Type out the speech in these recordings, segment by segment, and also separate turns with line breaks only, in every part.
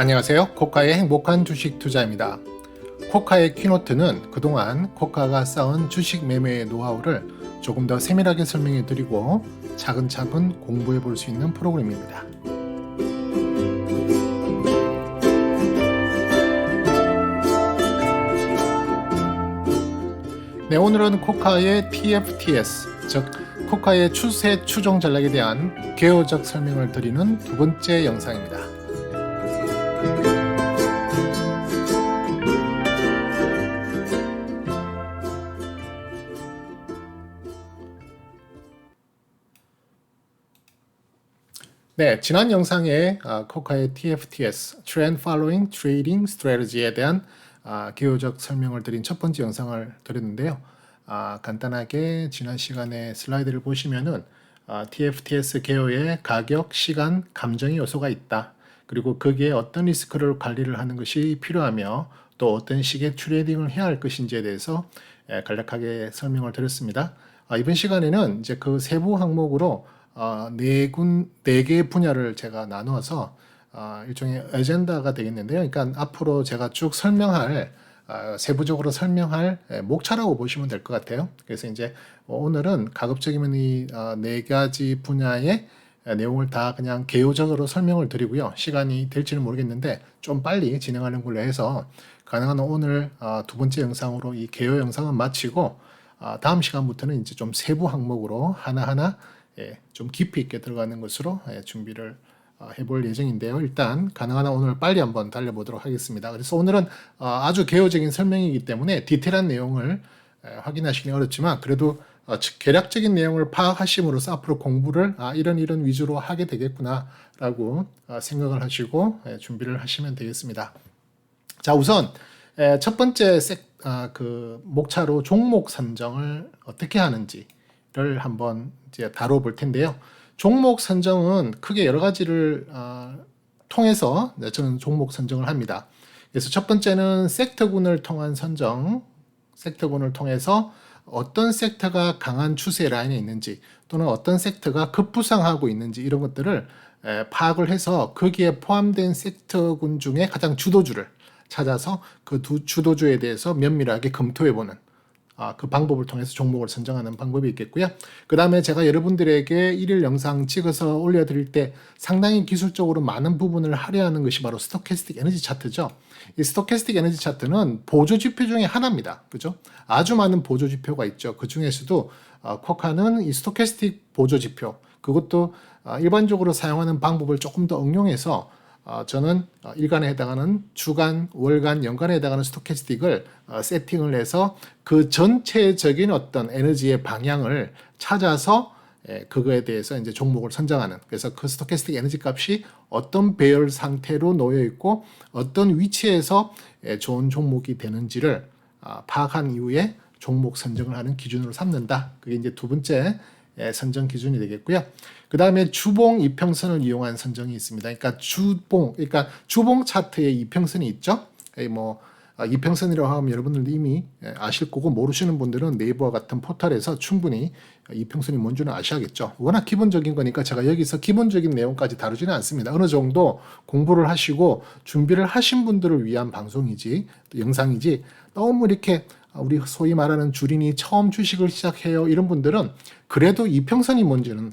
안녕하세요. 코카의 행복한 주식 투자입니다. 코카의 키노트는 그동안 코카가 쌓은 주식 매매의 노하우를 조금 더 세밀하게 설명해 드리고 차근차근 공부해 볼 수 있는 프로그램입니다. 네, 오늘은 코카의 TFTS, 즉 코카의 추세 추종 전략에 대한 개요적 설명을 드리는 두 번째 영상입니다. 네, 지난 영상에 코카의 TFTS, Trend Following Trading Strategy에 대한 개요적 설명을 드린 첫 번째 영상을 드렸는데요. 간단하게 지난 시간에 슬라이드를 보시면은 TFTS 개요의 가격, 시간, 감정의 요소가 있다. 그리고 거기에 어떤 리스크를 관리를 하는 것이 필요하며 또 어떤 식의 트레이딩을 해야 할 것인지에 대해서 간략하게 설명을 드렸습니다. 이번 시간에는 이제 그 세부 항목으로 네 개의 분야를 제가 나누어서 일종의 어젠다가 되겠는데요. 그러니까 앞으로 제가 쭉 설명할 세부적으로 설명할 목차라고 보시면 될 것 같아요. 그래서 이제 오늘은 가급적이면 이 네 가지 분야의 내용을 다 그냥 개요적으로 설명을 드리고요. 시간이 될지는 모르겠는데 좀 빨리 진행하는 걸로 해서 가능한 오늘 두 번째 영상으로 이 개요 영상은 마치고 다음 시간부터는 이제 좀 세부 항목으로 하나하나 좀 깊이 있게 들어가는 것으로 준비를 해볼 예정인데요. 일단 가능한 한 오늘 빨리 한번 달려보도록 하겠습니다. 그래서 오늘은 아주 개요적인 설명이기 때문에 디테일한 내용을 확인하시기 어렵지만 그래도 개략적인 내용을 파악하심으로써 앞으로 공부를 이런 위주로 하게 되겠구나라고 생각을 하시고 준비를 하시면 되겠습니다. 자, 우선 첫 번째 그 목차로 종목 선정을 어떻게 하는지를 한번 이제 다뤄볼 텐데요. 종목 선정은 크게 여러 가지를 통해서 저는 종목 선정을 합니다. 그래서 첫 번째는 섹터군을 통한 선정, 섹터군을 통해서 어떤 섹터가 강한 추세 라인에 있는지 또는 어떤 섹터가 급부상하고 있는지 이런 것들을 파악을 해서 거기에 포함된 섹터군 중에 가장 주도주를 찾아서 그 두 주도주에 대해서 면밀하게 검토해보는 그 방법을 통해서 종목을 선정하는 방법이 있겠고요. 그 다음에 제가 여러분들에게 일일 영상 찍어서 올려드릴 때 상당히 기술적으로 많은 부분을 할애하는 것이 바로 스토캐스틱 에너지 차트죠. 이 스토캐스틱 에너지 차트는 보조 지표 중에 하나입니다. 그죠? 아주 많은 보조 지표가 있죠. 그 중에서도 코카는 이 스토캐스틱 보조 지표, 그것도 일반적으로 사용하는 방법을 조금 더 응용해서 저는 일간에 해당하는 주간, 월간, 연간에 해당하는 스토캐스틱을 세팅을 해서 그 전체적인 어떤 에너지의 방향을 찾아서 그거에 대해서 이제 종목을 선정하는, 그래서 그 스토캐스틱 에너지 값이 어떤 배열 상태로 놓여 있고 어떤 위치에서 좋은 종목이 되는지를 파악한 이후에 종목 선정을 하는 기준으로 삼는다. 그게 이제 두 번째 선정 기준이 되겠고요. 그 다음에 주봉 이평선을 이용한 선정이 있습니다. 그러니까 주봉 차트에 이평선이 있죠. 이평선이라고 하면 여러분들도 이미 아실 거고, 모르시는 분들은 네이버와 같은 포털에서 충분히 이평선이 뭔지는 아셔야겠죠. 워낙 기본적인 거니까 제가 여기서 기본적인 내용까지 다루지는 않습니다. 어느 정도 공부를 하시고 준비를 하신 분들을 위한 방송이지, 영상이지, 너무 이렇게 우리 소위 말하는 주린이 처음 주식을 시작해요 이런 분들은 그래도 이평선이 뭔지는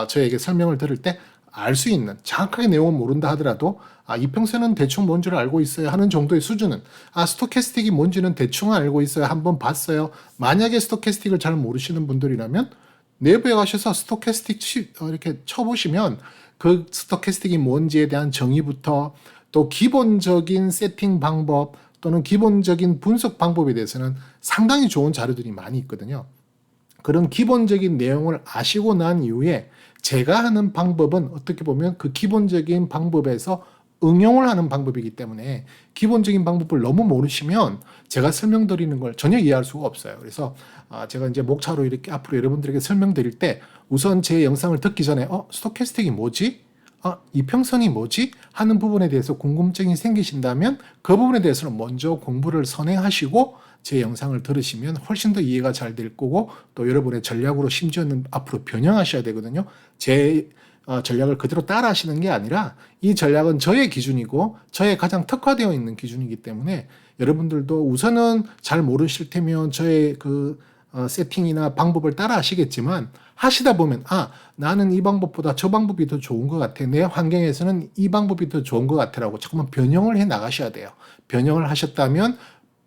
저에게 설명을 들을 때 알 수 있는, 정확하게 내용은 모른다 하더라도 이평선은 대충 뭔지를 알고 있어요 하는 정도의 수준은, 스토캐스틱이 뭔지는 대충 알고 있어요, 한번 봤어요. 만약에 스토캐스틱을 잘 모르시는 분들이라면 네이버에 가셔서 스토캐스틱 이렇게 쳐보시면 그 스토캐스틱이 뭔지에 대한 정의부터 또 기본적인 세팅 방법 또는 기본적인 분석 방법에 대해서는 상당히 좋은 자료들이 많이 있거든요. 그런 기본적인 내용을 아시고 난 이후에 제가 하는 방법은 어떻게 보면 그 기본적인 방법에서 응용을 하는 방법이기 때문에 기본적인 방법을 너무 모르시면 제가 설명드리는 걸 전혀 이해할 수가 없어요. 그래서 제가 이제 목차로 이렇게 앞으로 여러분들에게 설명드릴 때 우선 제 영상을 듣기 전에 스토캐스틱이 뭐지? 이평선이 뭐지? 하는 부분에 대해서 궁금증이 생기신다면 그 부분에 대해서는 먼저 공부를 선행하시고 제 영상을 들으시면 훨씬 더 이해가 잘 될 거고, 또 여러분의 전략으로 심지어는 앞으로 변형하셔야 되거든요. 제 전략을 그대로 따라 하시는 게 아니라 이 전략은 저의 기준이고 저의 가장 특화되어 있는 기준이기 때문에 여러분들도 우선은 잘 모르실 테면 저의 그 세팅이나 방법을 따라 하시겠지만 하시다 보면 나는 이 방법보다 저 방법이 더 좋은 것 같아. 내 환경에서는 이 방법이 더 좋은 것 같아라고 자꾸만 변형을 해 나가셔야 돼요. 변형을 하셨다면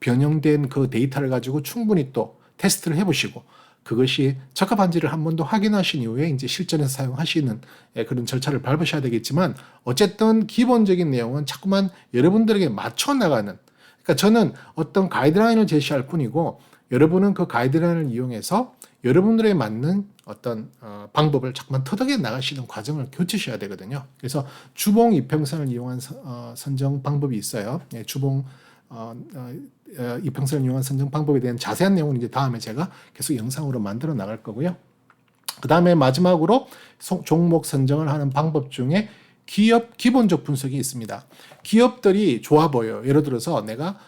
변형된 그 데이터를 가지고 충분히 또 테스트를 해보시고 그것이 적합한지를 한 번 더 확인하신 이후에 이제 실전에서 사용하시는 그런 절차를 밟으셔야 되겠지만 어쨌든 기본적인 내용은 자꾸만 여러분들에게 맞춰 나가는 그러니까 저는 어떤 가이드라인을 제시할 뿐이고 여러분은 그 가이드라인을 이용해서 여러분들에 맞는 어떤 방법을 자꾸만 터득해 나가시는 과정을 거치셔야 되거든요. 그래서 주봉 이평선을 이용한 선정 방법이 있어요. 주봉 이평선을 이용한 선정 방법에 대한 자세한 내용은 이제 다음에 제가 계속 영상으로 만들어 나갈 거고요. 그 다음에 마지막으로 종목 선정을 하는 방법 중에 기업 기본적 분석이 있습니다. 기업들이 좋아 보여요. 예를 들어서 내가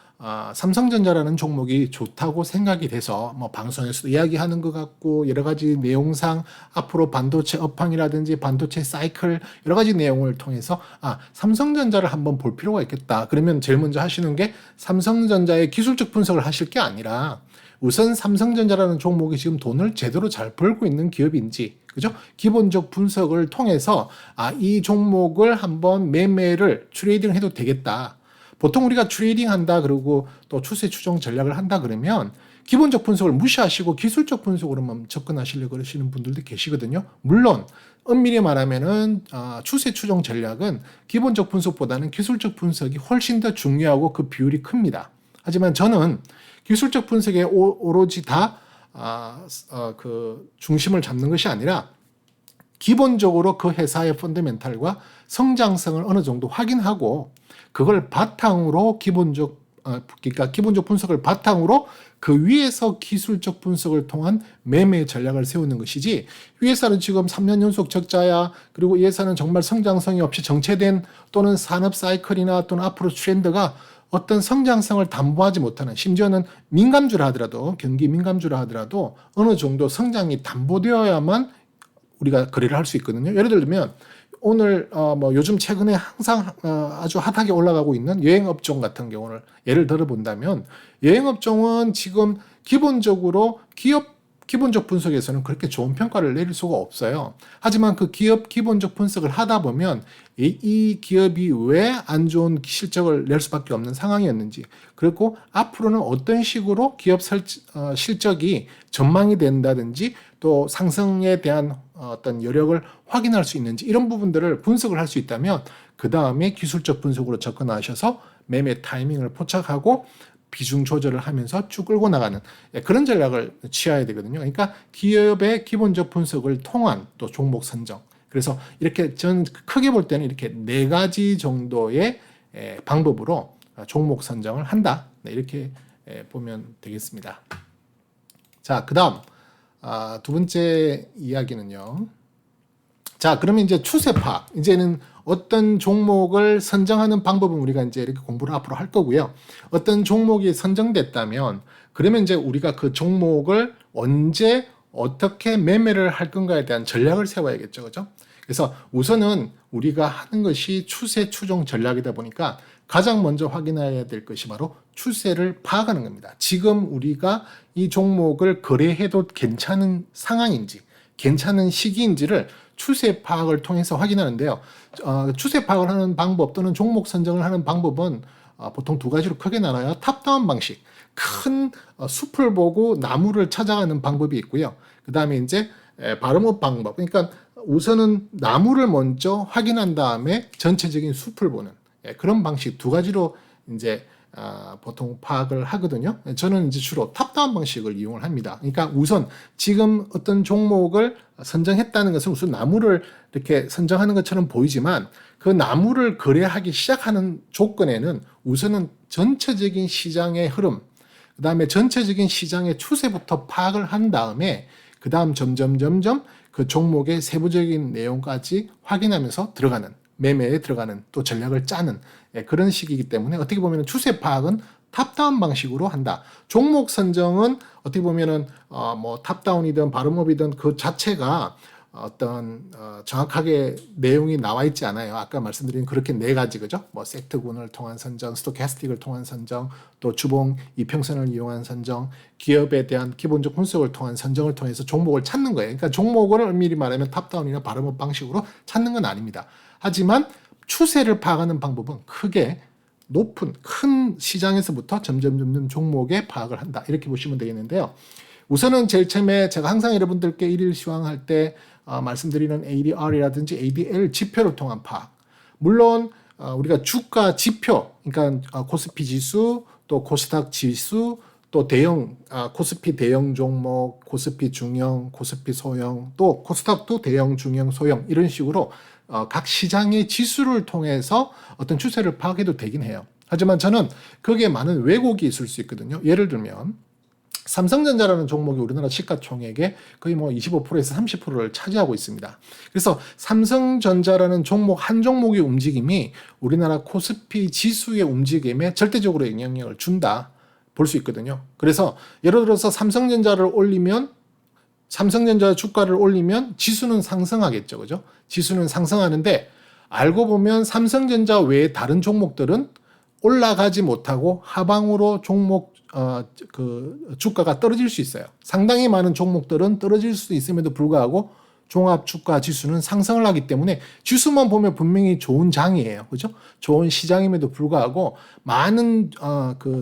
삼성전자라는 종목이 좋다고 생각이 돼서 뭐 방송에서도 이야기하는 것 같고 여러 가지 내용상 앞으로 반도체 업황이라든지 반도체 사이클 여러 가지 내용을 통해서 삼성전자를 한번 볼 필요가 있겠다. 그러면 제일 먼저 하시는 게 삼성전자의 기술적 분석을 하실 게 아니라 우선 삼성전자라는 종목이 지금 돈을 제대로 잘 벌고 있는 기업인지 그죠? 기본적 분석을 통해서 이 종목을 한번 매매를 트레이딩을 해도 되겠다. 보통 우리가 트레이딩 한다 그러고 또 추세 추종 전략을 한다 그러면 기본적 분석을 무시하시고 기술적 분석으로만 접근하시려고 그러시는 분들도 계시거든요. 물론 엄밀히 말하면은 추세 추종 전략은 기본적 분석보다는 기술적 분석이 훨씬 더 중요하고 그 비율이 큽니다. 하지만 저는 기술적 분석에 오로지 다 그 중심을 잡는 것이 아니라 기본적으로 그 회사의 펀더멘탈과 성장성을 어느 정도 확인하고 그걸 바탕으로 그러니까 기본적 분석을 바탕으로 그 위에서 기술적 분석을 통한 매매 전략을 세우는 것이지 이 회사는 지금 3년 연속 적자야 그리고 이 회사는 정말 성장성이 없이 정체된 또는 산업 사이클이나 또는 앞으로 트렌드가 어떤 성장성을 담보하지 못하는 심지어는 민감주라 하더라도 경기 민감주라 하더라도 어느 정도 성장이 담보되어야만 우리가 거래를 할 수 있거든요. 예를 들면 오늘 뭐 요즘 최근에 항상 아주 핫하게 올라가고 있는 여행업종 같은 경우를 예를 들어 본다면 여행업종은 지금 기본적으로 기본적 분석에서는 그렇게 좋은 평가를 내릴 수가 없어요. 하지만 그 기업 기본적 분석을 하다 보면 이 기업이 왜 안 좋은 실적을 낼 수밖에 없는 상황이었는지 그리고 앞으로는 어떤 식으로 기업 실적이 전망이 된다든지 또 상승에 대한 어떤 여력을 확인할 수 있는지 이런 부분들을 분석을 할 수 있다면 그 다음에 기술적 분석으로 접근하셔서 매매 타이밍을 포착하고 비중 조절을 하면서 쭉 끌고 나가는 그런 전략을 취해야 되거든요. 그러니까 기업의 기본적 분석을 통한 또 종목 선정. 그래서 이렇게 저는 크게 볼 때는 이렇게 4가지 정도의 방법으로 종목 선정을 한다. 이렇게 보면 되겠습니다. 자, 그 다음 두 번째 이야기는요. 자, 그러면 이제 추세 파악. 이제는 어떤 종목을 선정하는 방법은 우리가 이제 이렇게 공부를 앞으로 할 거고요. 어떤 종목이 선정됐다면 그러면 이제 우리가 그 종목을 언제 어떻게 매매를 할 건가에 대한 전략을 세워야겠죠. 그죠? 그래서 우선은 우리가 하는 것이 추세 추종 전략이다 보니까 가장 먼저 확인해야 될 것이 바로 추세를 파악하는 겁니다. 지금 우리가 이 종목을 거래해도 괜찮은 상황인지 괜찮은 시기인지를 추세 파악을 통해서 확인하는데요. 추세 파악을 하는 방법 또는 종목 선정을 하는 방법은 보통 2가지로 크게 나눠요. 탑다운 방식, 큰 숲을 보고 나무를 찾아가는 방법이 있고요. 그 다음에 이제 바텀업 방법, 그러니까 우선은 나무를 먼저 확인한 다음에 전체적인 숲을 보는 그런 방식 2가지로 이제 보통 파악을 하거든요. 저는 이제 주로 탑다운 방식을 이용을 합니다. 그러니까 우선 지금 어떤 종목을 선정했다는 것은 우선 나무를 이렇게 선정하는 것처럼 보이지만 그 나무를 거래하기 시작하는 조건에는 우선은 전체적인 시장의 흐름, 그 다음에 전체적인 시장의 추세부터 파악을 한 다음에 그 다음 점점 그 종목의 세부적인 내용까지 확인하면서 들어가는 매매에 들어가는 또 전략을 짜는 그런 식이기 때문에 어떻게 보면 추세 파악은 탑다운 방식으로 한다. 종목 선정은 어떻게 보면은 뭐 탑다운이든 바텀업이든 그 자체가 어떤 정확하게 내용이 나와 있지 않아요. 아까 말씀드린 그렇게 네 가지, 그죠? 뭐 섹터군을 통한 선정, 스토캐스틱을 통한 선정, 또 주봉 이평선을 이용한 선정, 기업에 대한 기본적 분석을 통한 선정을 통해서 종목을 찾는 거예요. 그러니까 종목을 엄밀히 말하면 탑다운이나 바텀업 방식으로 찾는 건 아닙니다. 하지만 추세를 파악하는 방법은 크게 높은 큰 시장에서부터 점점 종목의 파악을 한다, 이렇게 보시면 되겠는데요. 우선은 제일 처음에 제가 항상 여러분들께 일일 시황할 때 말씀드리는 ADR이라든지 ADL 지표를 통한 파악. 물론 우리가 주가 지표, 그러니까 코스피 지수, 또 코스닥 지수, 또 대형 코스피 대형 종목, 코스피 중형, 코스피 소형, 또 코스닥도 대형, 중형, 소형, 이런 식으로 각 시장의 지수를 통해서 어떤 추세를 파악해도 되긴 해요. 하지만 저는 거기에 많은 왜곡이 있을 수 있거든요. 예를 들면 삼성전자라는 종목이 우리나라 시가총액의 거의 뭐 25%에서 30%를 차지하고 있습니다. 그래서 삼성전자라는 종목 한 종목의 움직임이 우리나라 코스피 지수의 움직임에 절대적으로 영향력을 준다 볼 수 있거든요. 그래서 예를 들어서 삼성전자 주가를 올리면 지수는 상승하겠죠. 그죠? 지수는 상승하는데 알고 보면 삼성전자 외에 다른 종목들은 올라가지 못하고 하방으로 주가가 떨어질 수 있어요. 상당히 많은 종목들은 떨어질 수 있음에도 불구하고 종합 주가 지수는 상승을 하기 때문에 지수만 보면 분명히 좋은 장이에요. 그죠? 좋은 시장임에도 불구하고 많은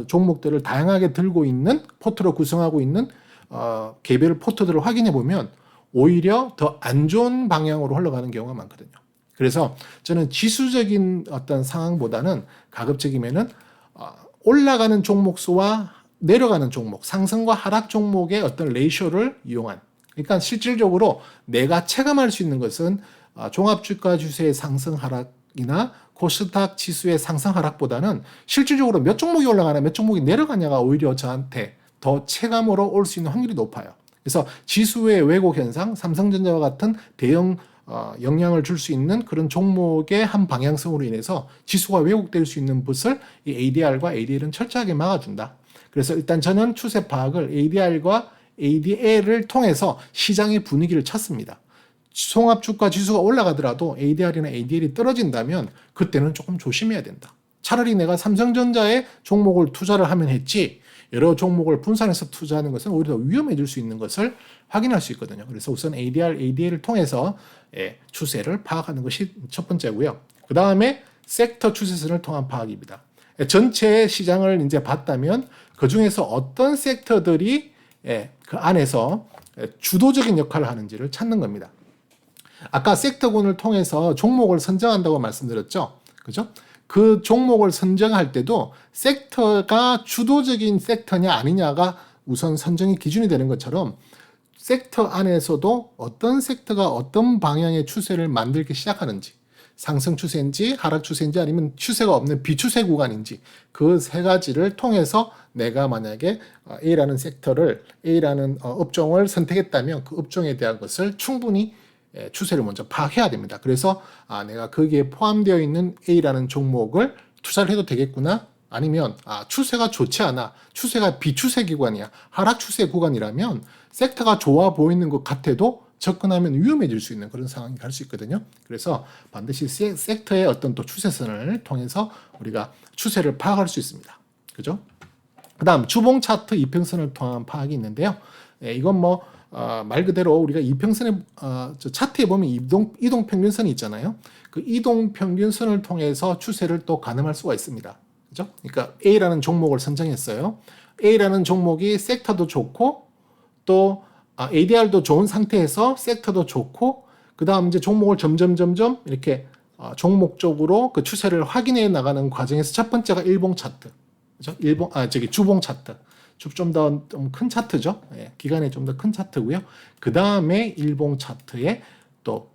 종목들을 다양하게 들고 있는 포트로 구성하고 있는 개별 포트들을 확인해 보면 오히려 더 안 좋은 방향으로 흘러가는 경우가 많거든요. 그래서 저는 지수적인 어떤 상황보다는 가급적이면은 올라가는 종목 수와 내려가는 종목, 상승과 하락 종목의 어떤 레이쇼를 이용한, 그러니까 실질적으로 내가 체감할 수 있는 것은 종합주가 지수의 상승 하락이나 코스닥 지수의 상승 하락보다는 실질적으로 몇 종목이 올라가나 몇 종목이 내려가냐가 오히려 저한테 더 체감으로 올 수 있는 확률이 높아요. 그래서 지수의 왜곡 현상, 삼성전자와 같은 대형 영향을 줄 수 있는 그런 종목의 한 방향성으로 인해서 지수가 왜곡될 수 있는 것을 이 ADR과 ADL은 철저하게 막아준다. 그래서 일단 저는 추세 파악을 ADR과 ADL을 통해서 시장의 분위기를 찾습니다. 종합주가 지수가 올라가더라도 ADR이나 ADL이 떨어진다면 그때는 조금 조심해야 된다. 차라리 내가 삼성전자에 종목을 투자를 하면 했지 여러 종목을 분산해서 투자하는 것은 오히려 더 위험해질 수 있는 것을 확인할 수 있거든요. 그래서 우선 ADR, ADL을 통해서 추세를 파악하는 것이 첫 번째고요. 그 다음에 섹터 추세선을 통한 파악입니다. 전체 시장을 이제 봤다면 그 중에서 어떤 섹터들이 그 안에서 주도적인 역할을 하는지를 찾는 겁니다. 아까 섹터군을 통해서 종목을 선정한다고 말씀드렸죠. 그죠? 그 종목을 선정할 때도 섹터가 주도적인 섹터냐 아니냐가 우선 선정의 기준이 되는 것처럼 섹터 안에서도 어떤 섹터가 어떤 방향의 추세를 만들기 시작하는지, 상승 추세인지 하락 추세인지 아니면 추세가 없는 비추세 구간인지 그 세 가지를 통해서 내가 만약에 A라는 섹터를 A라는 업종을 선택했다면 그 업종에 대한 것을 충분히 추세를 먼저 파악해야 됩니다. 그래서 내가 거기에 포함되어 있는 A라는 종목을 투자를 해도 되겠구나, 아니면 추세가 좋지 않아, 추세가 비추세 구간이야, 하락 추세 구간이라면 섹터가 좋아 보이는 것 같아도 접근하면 위험해질 수 있는 그런 상황이 갈 수 있거든요. 그래서 반드시 섹터의 어떤 또 추세선을 통해서 우리가 추세를 파악할 수 있습니다. 그죠? 그 다음 주봉 차트 이평선을 통한 파악이 있는데요. 이건 말 그대로 우리가 이평선의 차트에 보면 이동 평균선이 있잖아요. 그 이동 평균선을 통해서 추세를 또 가늠할 수가 있습니다. 그죠? 그러니까 A라는 종목을 선정했어요. A라는 종목이 섹터도 좋고 또 ADR도 좋은 상태에서 섹터도 좋고 그 다음 이제 종목을 점점 이렇게 종목적으로 그 추세를 확인해 나가는 과정에서 첫 번째가 일봉 차트, 그죠? 주봉 차트. 좀 더 큰 차트죠. 기간에 좀 더 큰 차트고요. 그 다음에 일봉 차트에 또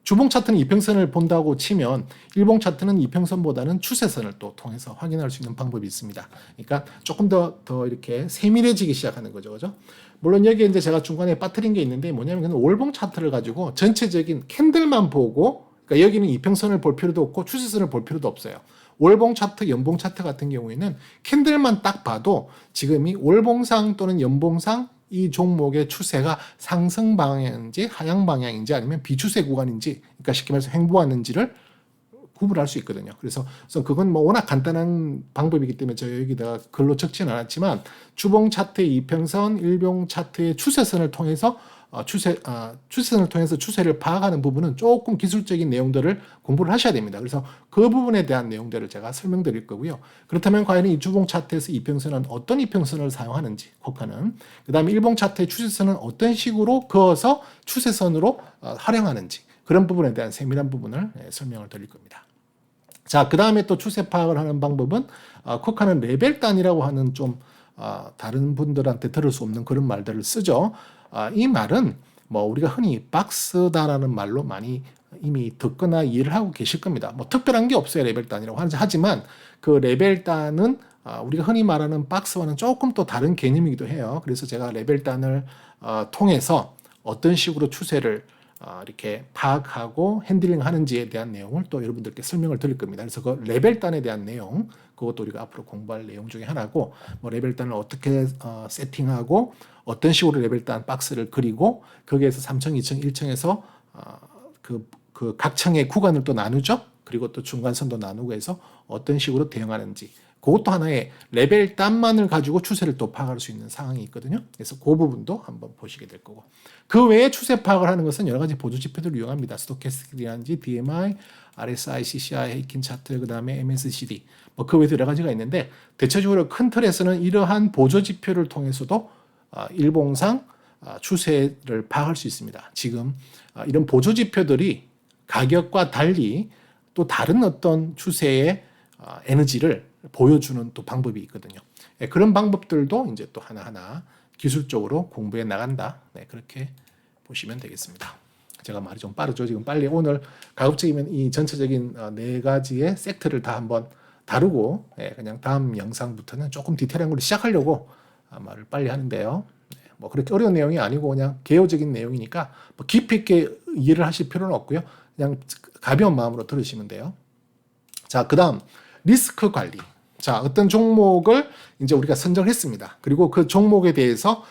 주봉 차트는 이평선을 본다고 치면 일봉 차트는 이평선보다는 추세선을 또 통해서 확인할 수 있는 방법이 있습니다. 그러니까 조금 더 이렇게 세밀해지기 시작하는 거죠. 그죠? 물론 여기에 이제 제가 중간에 빠뜨린 게 있는데 뭐냐면 월봉 차트를 가지고 전체적인 캔들만 보고, 그러니까 여기는 이평선을 볼 필요도 없고 추세선을 볼 필요도 없어요. 월봉 차트, 연봉 차트 같은 경우에는 캔들만 딱 봐도 지금이 월봉상 또는 연봉상 이 종목의 추세가 상승 방향인지 하향 방향인지 아니면 비추세 구간인지, 그러니까 쉽게 말해서 횡보하는지를 구분할 수 있거든요. 그래서 그건 뭐 워낙 간단한 방법이기 때문에 제가 여기다가 글로 적지는 않았지만, 주봉 차트의 이평선, 일봉 차트의 추세선을 통해서 추세선을 통해서 추세를 파악하는 부분은 조금 기술적인 내용들을 공부를 하셔야 됩니다. 그래서 그 부분에 대한 내용들을 제가 설명드릴 거고요. 그렇다면 과연 이 주봉 차트에서 이평선은 어떤 이평선을 사용하는지, 코카는, 그 다음에 일봉 차트의 추세선은 어떤 식으로 그어서 추세선으로 활용하는지, 그런 부분에 대한 세밀한 부분을 설명을 드릴 겁니다. 자, 그 다음에 또 추세 파악을 하는 방법은, 코카는 레벨 단위라고 하는 좀 다른 분들한테 들을 수 없는 그런 말들을 쓰죠. 이 말은 뭐 우리가 흔히 박스다라는 말로 많이 이미 듣거나 이해를 하고 계실 겁니다. 뭐 특별한 게 없어요, 레벨 단위라고 하지만 그 레벨 단은 우리가 흔히 말하는 박스와는 조금 또 다른 개념이기도 해요. 그래서 제가 레벨 단을 통해서 어떤 식으로 추세를 이렇게 파악하고 핸들링 하는지에 대한 내용을 또 여러분들께 설명을 드릴 겁니다. 그래서 그 레벨단에 대한 내용, 그것도 우리가 앞으로 공부할 내용 중에 하나고, 뭐 레벨단을 어떻게 세팅하고 어떤 식으로 레벨단 박스를 그리고 거기에서 3층, 2층, 1층에서 그 각 층의 구간을 또 나누죠. 그리고 또 중간선도 나누고 해서 어떤 식으로 대응하는지, 그것도 하나의 레벨단만을 가지고 추세를 또 파악할 수 있는 상황이 있거든요. 그래서 그 부분도 한번 보시게 될 거고, 그 외에 추세 파악을 하는 것은 여러 가지 보조 지표들을 이용합니다. 스토캐스틱이라든지 DMI, RSI, CCI, 헤이킨 차트, 그 다음에 MACD, 뭐 그 외에도 여러 가지가 있는데, 대체적으로 큰 틀에서는 이러한 보조 지표를 통해서도 일봉상 추세를 파악할 수 있습니다. 지금 이런 보조 지표들이 가격과 달리 또 다른 어떤 추세의 에너지를 보여주는 또 방법이 있거든요. 그런 방법들도 이제 또 하나하나 기술적으로 공부해 나간다. 네, 그렇게 보시면 되겠습니다. 제가 말이 좀 빠르죠. 지금 빨리 오늘 가급적이면 이 전체적인 네 가지의 섹터를 다 한번 다루고, 그냥 다음 영상부터는 조금 디테일한 걸로 시작하려고 말을 빨리 하는데요. 뭐 그렇게 어려운 내용이 아니고 그냥 개요적인 내용이니까 뭐 깊이 있게 이해를 하실 필요는 없고요. 그냥 가벼운 마음으로 들으시면 돼요. 자, 그 다음 리스크 관리. 자, 어떤 종목을 이제 우리가 선정했습니다. 그리고 그 종목에 대해서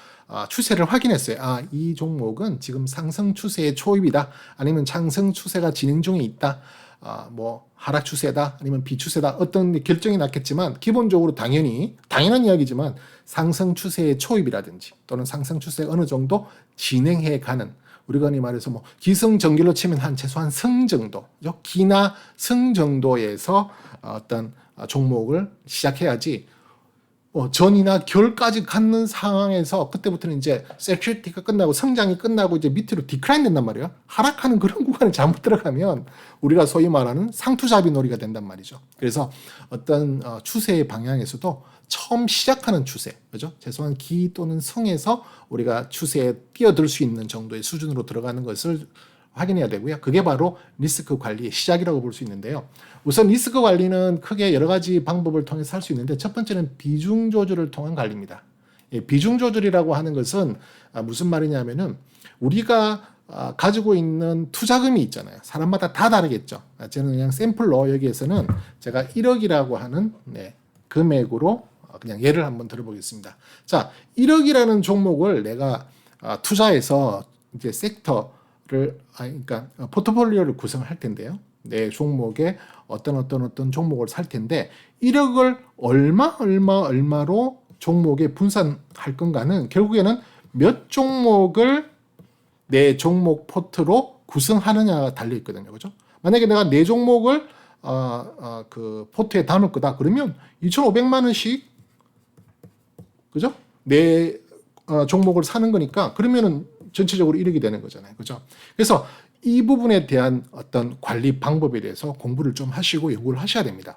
추세를 확인했어요. 이 종목은 지금 상승 추세의 초입이다. 아니면 상승 추세가 진행 중에 있다. 뭐 하락 추세다. 아니면 비추세다. 어떤 결정이 났겠지만, 기본적으로 당연한 이야기지만 상승 추세의 초입이라든지 또는 상승 추세가 어느 정도 진행해 가는, 우리가 흔히 말해서 뭐 기승전결로 치면 한 최소한 승 정도, 기나 승 정도에서 어떤 종목을 시작해야지, 전이나 결까지 갖는 상황에서 그때부터는 이제 세큐리티가 끝나고 성장이 끝나고 이제 밑으로 디클라인 된단 말이에요. 하락하는 그런 구간에 잘못 들어가면 우리가 소위 말하는 상투잡이 놀이가 된단 말이죠. 그래서 어떤 추세의 방향에서도 처음 시작하는 추세, 그죠? 최소한 기 또는 성에서 우리가 추세에 뛰어들 수 있는 정도의 수준으로 들어가는 것을 확인해야 되고요. 그게 바로 리스크 관리의 시작이라고 볼 수 있는데요. 우선 리스크 관리는 크게 여러 가지 방법을 통해서 할 수 있는데, 첫 번째는 비중 조절을 통한 관리입니다. 비중 조절이라고 하는 것은 무슨 말이냐면은, 우리가 가지고 있는 투자금이 있잖아요. 사람마다 다 다르겠죠. 저는 그냥 샘플로 여기에서는 제가 1억이라고 하는 금액으로 그냥 예를 한번 들어보겠습니다. 자, 1억이라는 종목을 내가 투자해서 이제 그러니까 포트폴리오를 구성할 텐데요. 내 종목에 어떤 종목을 살 텐데, 1억을 얼마로 종목에 분산할 건가는 결국에는 몇 종목을 내 종목 포트로 구성하느냐가 달려 있거든요. 그죠? 만약에 내가 네 종목을 그 포트에 담을 거다 그러면 2,500만 원씩, 그죠? 네 종목을 사는 거니까, 그러면은 전체적으로 1억이 되는 거잖아요. 그죠? 그래서 이 부분에 대한 어떤 관리 방법에 대해서 공부를 좀 하시고 연구를 하셔야 됩니다.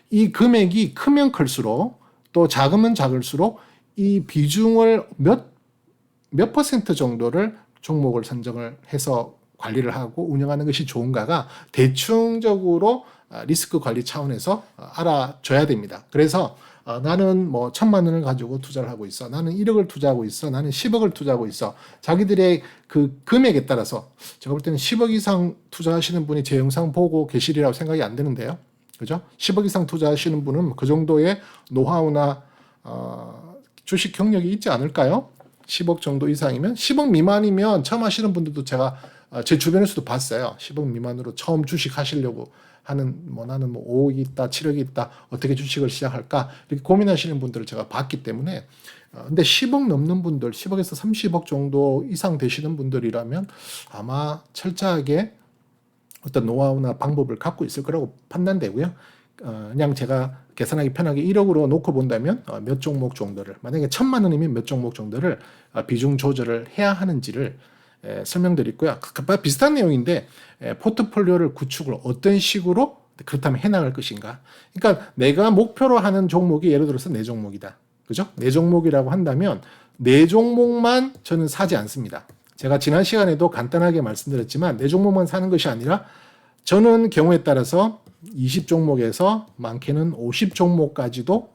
이 금액이 크면 클수록, 또 작으면 작을수록 이 비중을 몇 퍼센트 정도를 종목을 선정을 해서 관리를 하고 운영하는 것이 좋은가가 대충적으로 리스크 관리 차원에서 알아줘야 됩니다. 그래서 나는 뭐 1,000만 원을 가지고 투자를 하고 있어. 나는 1억을 투자하고 있어. 나는 10억을 투자하고 있어. 자기들의 그 금액에 따라서, 제가 볼 때는 10억 이상 투자하시는 분이 제 영상 보고 계시리라고 생각이 안 드는데요. 그죠? 10억 이상 투자하시는 분은 그 정도의 노하우나 주식 경력이 있지 않을까요? 10억 정도 이상이면 10억 미만이면 처음 하시는 분들도 제가 제 주변에서도 봤어요. 10억 미만으로 처음 주식 하시려고 하는 나는 5억이 있다, 7억이 있다, 어떻게 주식을 시작할까 이렇게 고민하시는 분들을 제가 봤기 때문에 근데 10억 넘는 분들, 10억에서 30억 정도 이상 되시는 분들이라면 아마 철저하게 어떤 노하우나 방법을 갖고 있을 거라고 판단되고요. 그냥 제가 계산하기 편하게 1억으로 놓고 본다면 몇 종목 정도를, 만약에 1,000만 원이면 몇 종목 정도를 비중 조절을 해야 하는지를 설명드렸고요. 비슷한 내용인데 포트폴리오를 구축을 어떤 식으로 그렇다면 해나갈 것인가. 그러니까 내가 목표로 하는 종목이 예를 들어서 4종목이다. 그죠? 4종목이라고 한다면 4종목만 저는 사지 않습니다. 제가 지난 시간에도 간단하게 말씀드렸지만 4종목만 사는 것이 아니라 저는 경우에 따라서 20종목에서 많게는 50종목까지도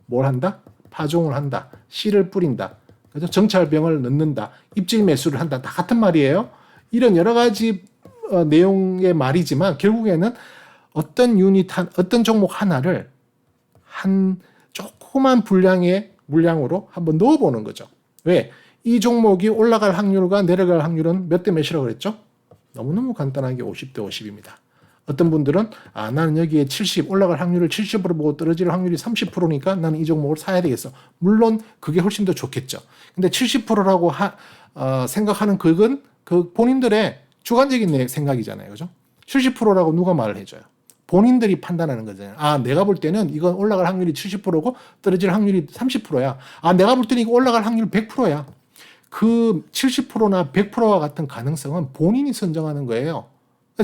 뭘 한다? 파종을 한다. 씨를 뿌린다. 그죠? 정찰병을 넣는다. 입질 매수를 한다. 다 같은 말이에요. 이런 여러 가지 내용의 말이지만 결국에는 어떤 어떤 종목 하나를 한 조그만 분량의 물량으로 한번 넣어보는 거죠. 왜? 이 종목이 올라갈 확률과 내려갈 확률은 몇 대 몇이라고 그랬죠? 너무너무 간단하게 50대 50입니다. 어떤 분들은 나는 여기에 70 올라갈 확률을 70으로 보고 떨어질 확률이 30%니까 나는 이 종목을 사야 되겠어. 물론 그게 훨씬 더 좋겠죠. 근데 70%라고 생각하는 그건 그 본인들의 주관적인 생각이잖아요. 그죠? 70%라고 누가 말을 해줘요? 본인들이 판단하는 거잖아요. 내가 볼 때는 이건 올라갈 확률이 70%고 떨어질 확률이 30%야. 내가 볼 때는 이거 올라갈 확률 100%야. 그 70%나 100%와 같은 가능성은 본인이 선정하는 거예요.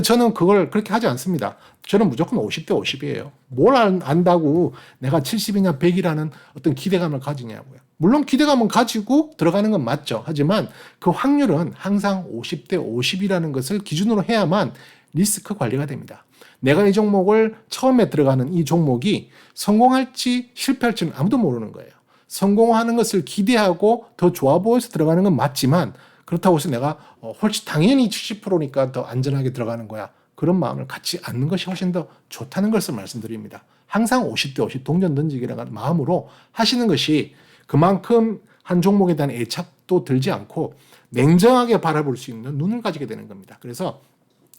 저는 그걸 그렇게 하지 않습니다. 저는 무조건 50대 50이에요. 뭘 안다고 내가 70이냐 100이라는 어떤 기대감을 가지냐고요. 물론 기대감은 가지고 들어가는 건 맞죠. 하지만 그 확률은 항상 50대 50이라는 것을 기준으로 해야만 리스크 관리가 됩니다. 내가 이 종목을 처음에 들어가는 이 종목이 성공할지 실패할지는 아무도 모르는 거예요. 성공하는 것을 기대하고 더 좋아 보여서 들어가는 건 맞지만 그렇다고 해서 내가 훨씬 당연히 70%니까 더 안전하게 들어가는 거야. 그런 마음을 갖지 않는 것이 훨씬 더 좋다는 것을 말씀드립니다. 항상 50대 50 동전 던지기라는 마음으로 하시는 것이 그만큼 한 종목에 대한 애착도 들지 않고 냉정하게 바라볼 수 있는 눈을 가지게 되는 겁니다. 그래서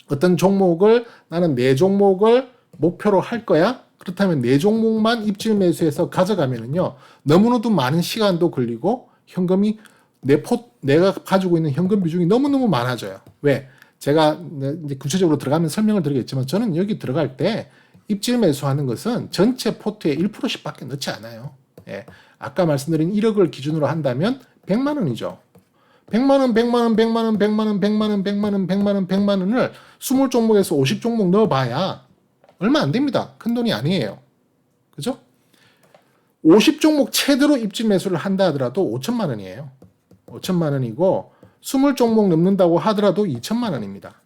어떤 종목을 나는 4종목을 목표로 할 거야. 그렇다면 4종목만 입질 매수해서 가져가면은요. 너무나도 많은 시간도 걸리고 현금이 내가 가지고 있는 현금 비중이 너무너무 많아져요. 왜? 제가 이제 구체적으로 들어가면 설명을 드리겠지만 저는 여기 들어갈 때 입질 매수하는 것은 전체 포트의 1%씩 밖에 넣지 않아요. 예. 아까 말씀드린 1억을 기준으로 한다면 100만 원이죠. 100만 원, 100만 원, 100만 원, 100만 원, 100만 원, 100만 원, 100만 원, 100만 원을 20종목에서 50종목 넣어봐야 얼마 안 됩니다. 큰 돈이 아니에요. 그죠? 50종목 최대로 입질 매수를 한다 하더라도 5천만 원이에요. 5천만 원이고 20종목 넘는다고 하더라도 2천만 원입니다.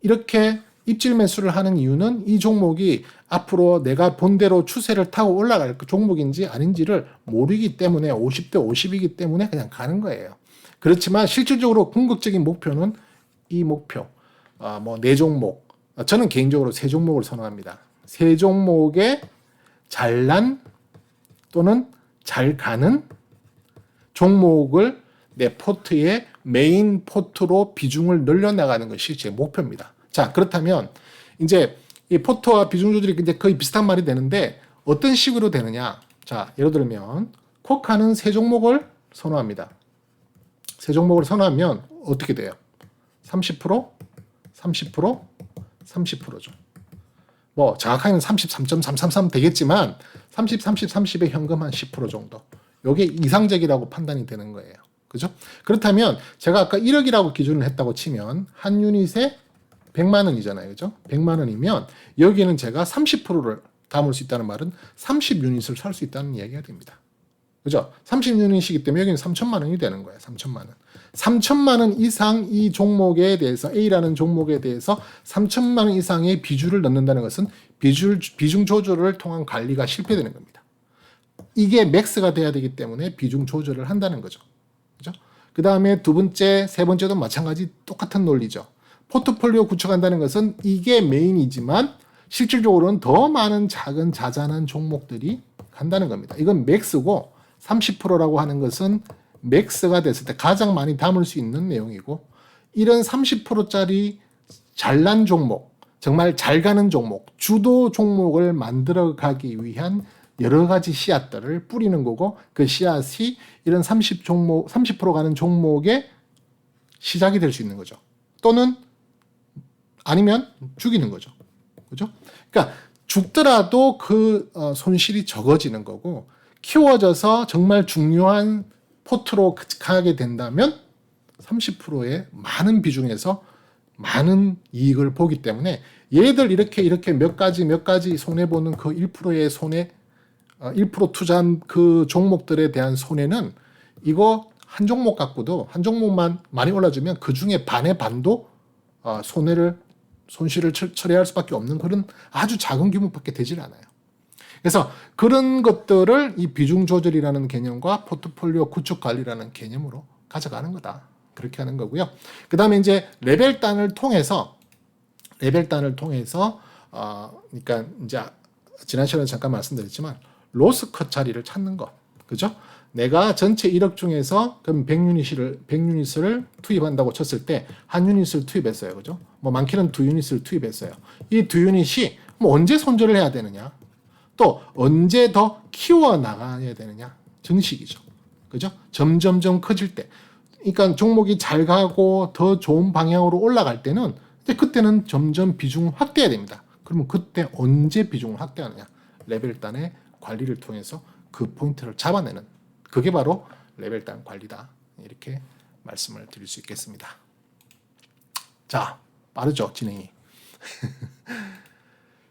이렇게 입질 매수를 하는 이유는 이 종목이 앞으로 내가 본대로 추세를 타고 올라갈 종목인지 아닌지를 모르기 때문에 50대 50이기 때문에 그냥 가는 거예요. 그렇지만 실질적으로 궁극적인 목표는 이 목표, 4종목. 저는 개인적으로 3종목을 선호합니다. 3종목에 잘난 또는 잘 가는 종목을 내 포트의 메인 포트로 비중을 늘려나가는 것이 제 목표입니다. 자, 그렇다면 이제 이 포트와 비중 조절이 이제 거의 비슷한 말이 되는데 어떤 식으로 되느냐? 자, 예를 들면 코카는 3종목을 선호합니다. 3종목을 선호하면 어떻게 돼요? 30%, 30%, 30%죠. 정확하게는 33.333 되겠지만 30, 30, 30의 현금 한 10% 정도. 이게 이상적이라고 판단이 되는 거예요. 그죠? 그렇다면 제가 아까 1억이라고 기준을 했다고 치면 한 유닛에 100만 원이잖아요. 그죠? 100만 원이면 여기는 제가 30%를 담을 수 있다는 말은 30유닛을 살 수 있다는 이야기가 됩니다. 그죠? 30유닛이기 때문에 여기는 3천만 원이 되는 거예요. 3천만 원. 3천만 원 이상 이 종목에 대해서 A라는 종목에 대해서 3천만 원 이상의 비주를 넣는다는 것은 비중 조절을 통한 관리가 실패되는 겁니다. 이게 맥스가 돼야 되기 때문에 비중 조절을 한다는 거죠. 그죠? 그 다음에 두 번째, 세 번째도 마찬가지 똑같은 논리죠. 포트폴리오 구축한다는 것은 이게 메인이지만 실질적으로는 더 많은 작은 자잘한 종목들이 간다는 겁니다. 이건 맥스고 30%라고 하는 것은 맥스가 됐을 때 가장 많이 담을 수 있는 내용이고, 이런 30%짜리 잘난 종목, 정말 잘 가는 종목, 주도 종목을 만들어 가기 위한 여러 가지 씨앗들을 뿌리는 거고, 그 씨앗이 이런 30% 가는 종목의 시작이 될 수 있는 거죠. 또는 아니면 죽이는 거죠. 그죠? 그러니까 죽더라도 그 손실이 적어지는 거고, 키워져서 정말 중요한 포트로 가게 된다면 30%의 많은 비중에서 많은 이익을 보기 때문에, 얘들 이렇게 몇 가지 손해보는 그 1%의 손해, 1% 투자한 그 종목들에 대한 손해는, 이거 한 종목 갖고도, 한 종목만 많이 올라주면 그 중에 반의 반도 손실을 처리할 수밖에 없는 그런 아주 작은 규모밖에 되질 않아요. 그래서 그런 것들을 이 비중 조절이라는 개념과 포트폴리오 구축 관리라는 개념으로 가져가는 거다. 그렇게 하는 거고요. 그 다음에 이제 레벨단을 통해서, 그러니까 이제 지난 시간에 잠깐 말씀드렸지만, 로스 컷 자리를 찾는 거. 그죠? 내가 전체 1억 중에서 그럼 100유닛을 투입한다고 쳤을 때 한 유닛을 투입했어요. 그죠? 뭐 많게는 2유닛을 투입했어요. 이 2유닛이 뭐 언제 손절을 해야 되느냐? 또 언제 더 키워 나가야 되느냐? 정식이죠. 그죠? 점점점 커질 때. 그러니까 종목이 잘 가고 더 좋은 방향으로 올라갈 때는 이제 그때는 점점 비중 확대해야 됩니다. 그러면 그때 언제 비중을 확대하느냐? 레벨단의 관리를 통해서 그 포인트를 잡아내는, 그게 바로 레벨단 관리다. 이렇게 말씀을 드릴 수 있겠습니다. 자, 빠르죠, 진행이.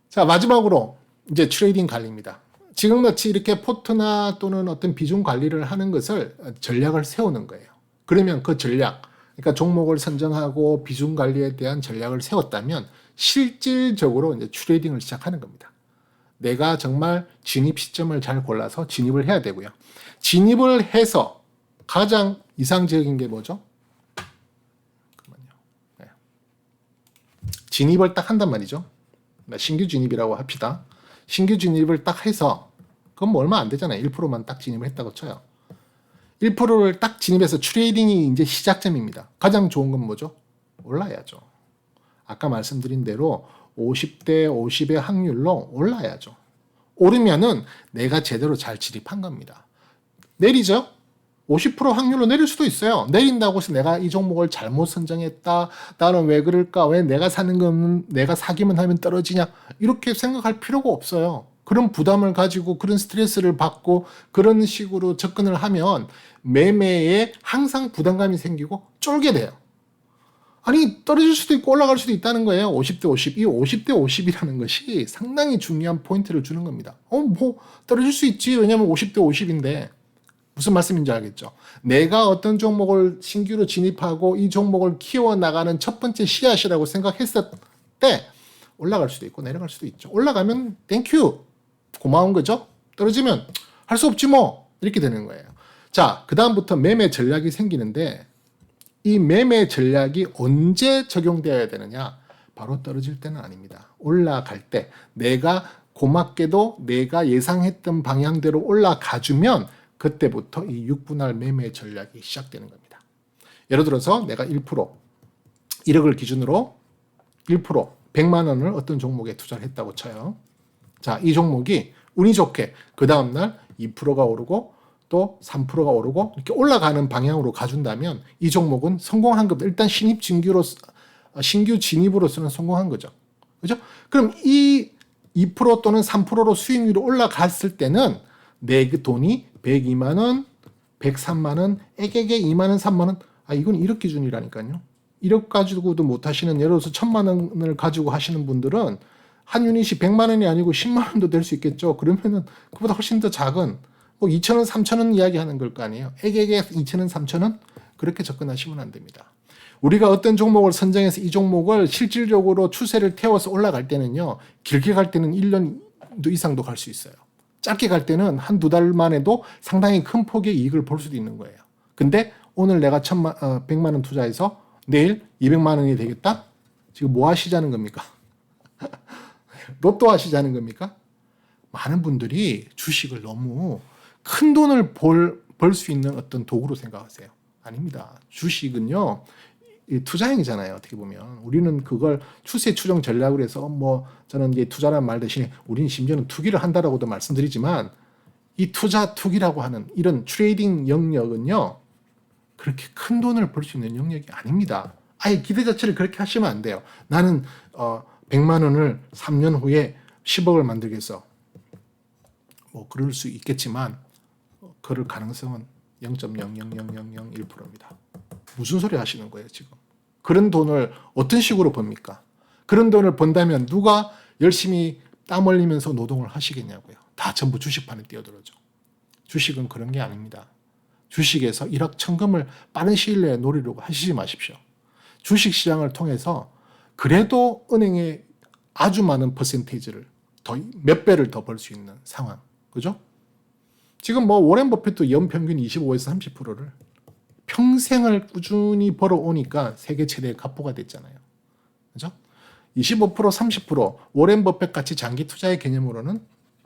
자, 마지막으로 이제 트레이딩 관리입니다. 지금같이 이렇게 포트나 또는 어떤 비중 관리를 하는 것을 전략을 세우는 거예요. 그러면 그 전략, 그러니까 종목을 선정하고 비중 관리에 대한 전략을 세웠다면 실질적으로 이제 트레이딩을 시작하는 겁니다. 내가 정말 진입 시점을 잘 골라서 진입을 해야 되고요. 진입을 해서 가장 이상적인 게 뭐죠? 네. 진입을 딱 한단 말이죠. 신규 진입이라고 합시다. 신규 진입을 딱 해서, 그건 뭐 얼마 안 되잖아요. 1%만 딱 진입을 했다고 쳐요. 1%를 딱 진입해서 트레이딩이 이제 시작점입니다. 가장 좋은 건 뭐죠? 올라야죠. 아까 말씀드린 대로 50대 50의 확률로 올라야죠. 오르면은 내가 제대로 잘 진입한 겁니다. 내리죠? 50% 확률로 내릴 수도 있어요. 내린다고 해서 내가 이 종목을 잘못 선정했다. 나는 왜 그럴까? 왜 내가 사는 건 내가 사기만 하면 떨어지냐? 이렇게 생각할 필요가 없어요. 그런 부담을 가지고 그런 스트레스를 받고 그런 식으로 접근을 하면 매매에 항상 부담감이 생기고 쫄게 돼요. 아니, 떨어질 수도 있고 올라갈 수도 있다는 거예요. 50대 50. 이 50대 50이라는 것이 상당히 중요한 포인트를 주는 겁니다. 뭐 떨어질 수 있지. 왜냐면 50대 50인데. 무슨 말씀인지 알겠죠? 내가 어떤 종목을 신규로 진입하고 이 종목을 키워나가는 첫 번째 씨앗이라고 생각했을 때 올라갈 수도 있고 내려갈 수도 있죠. 올라가면 땡큐. 고마운 거죠? 떨어지면 할 수 없지 뭐. 이렇게 되는 거예요. 자, 그 다음부터 매매 전략이 생기는데, 이 매매 전략이 언제 적용되어야 되느냐? 바로 떨어질 때는 아닙니다. 올라갈 때 내가 고맙게도 내가 예상했던 방향대로 올라가주면 그때부터 이 6분할 매매 전략이 시작되는 겁니다. 예를 들어서 내가 1억을 기준으로 100만 원을 어떤 종목에 투자를 했다고 쳐요. 자, 이 종목이 운이 좋게 그 다음날 2%가 오르고 또 3%가 오르고 이렇게 올라가는 방향으로 가준다면 이 종목은 성공한 겁니다. 일단 신규 진입으로서는 성공한 거죠. 그죠? 그럼 이 2% 또는 3%로 수익률이 올라갔을 때는 내 돈이 102만 원, 103만 원, 애게게 2만 원, 3만 원. 이건 1억 기준이라니까요. 1억 가지고도 못 하시는, 예를 들어서 1000만 원을 가지고 하시는 분들은 한 유닛이 100만 원이 아니고 10만 원도 될 수 있겠죠. 그러면은 그보다 훨씬 더 작은 뭐 2,000원, 3,000원 이야기하는 걸 거 아니에요. 애게게 2,000원, 3,000원 그렇게 접근하시면 안 됩니다. 우리가 어떤 종목을 선정해서 이 종목을 실질적으로 추세를 태워서 올라갈 때는요. 길게 갈 때는 1년 이상도 갈 수 있어요. 짧게 갈 때는 한 두 달만 해도 상당히 큰 폭의 이익을 볼 수도 있는 거예요. 근데 오늘 내가 100만 원 투자해서 내일 200만 원이 되겠다? 지금 뭐 하시자는 겁니까? 로또 하시자는 겁니까? 많은 분들이 주식을 너무 큰 돈을 벌 벌 수 있는 어떤 도구로 생각하세요. 아닙니다. 주식은요, 이 투자행위잖아요. 어떻게 보면 우리는 그걸 추세 추정 전략으로 해서 뭐 저는 이제 투자라는 말 대신에 우리는 심지어는 투기를 한다라고도 말씀드리지만 이 투자 투기라고 하는 이런 트레이딩 영역은요 그렇게 큰 돈을 벌 수 있는 영역이 아닙니다. 아예 기대 자체를 그렇게 하시면 안 돼요. 나는 100만 원을 3년 후에 10억을 만들겠어. 뭐 그럴 수 있겠지만 그럴 가능성은 0.00001%입니다. 무슨 소리 하시는 거예요, 지금? 그런 돈을 어떤 식으로 법니까? 그런 돈을 번다면 누가 열심히 땀 흘리면서 노동을 하시겠냐고요. 다 전부 주식판에 뛰어들어죠. 주식은 그런 게 아닙니다. 주식에서 일확천금을 빠른 시일 내에 노리려고 하시지 마십시오. 주식시장을 통해서 그래도 은행에 아주 많은 퍼센테이지를 더 몇 배를 더 벌 수 있는 상황. 그죠? 지금 뭐 워렌 버핏도 연평균 25에서 30%를 평생을 꾸준히 벌어오니까 세계 최대의 갑부가 됐잖아요. 그죠? 25%, 30% 워렌 버핏 같이 장기 투자의 개념으로는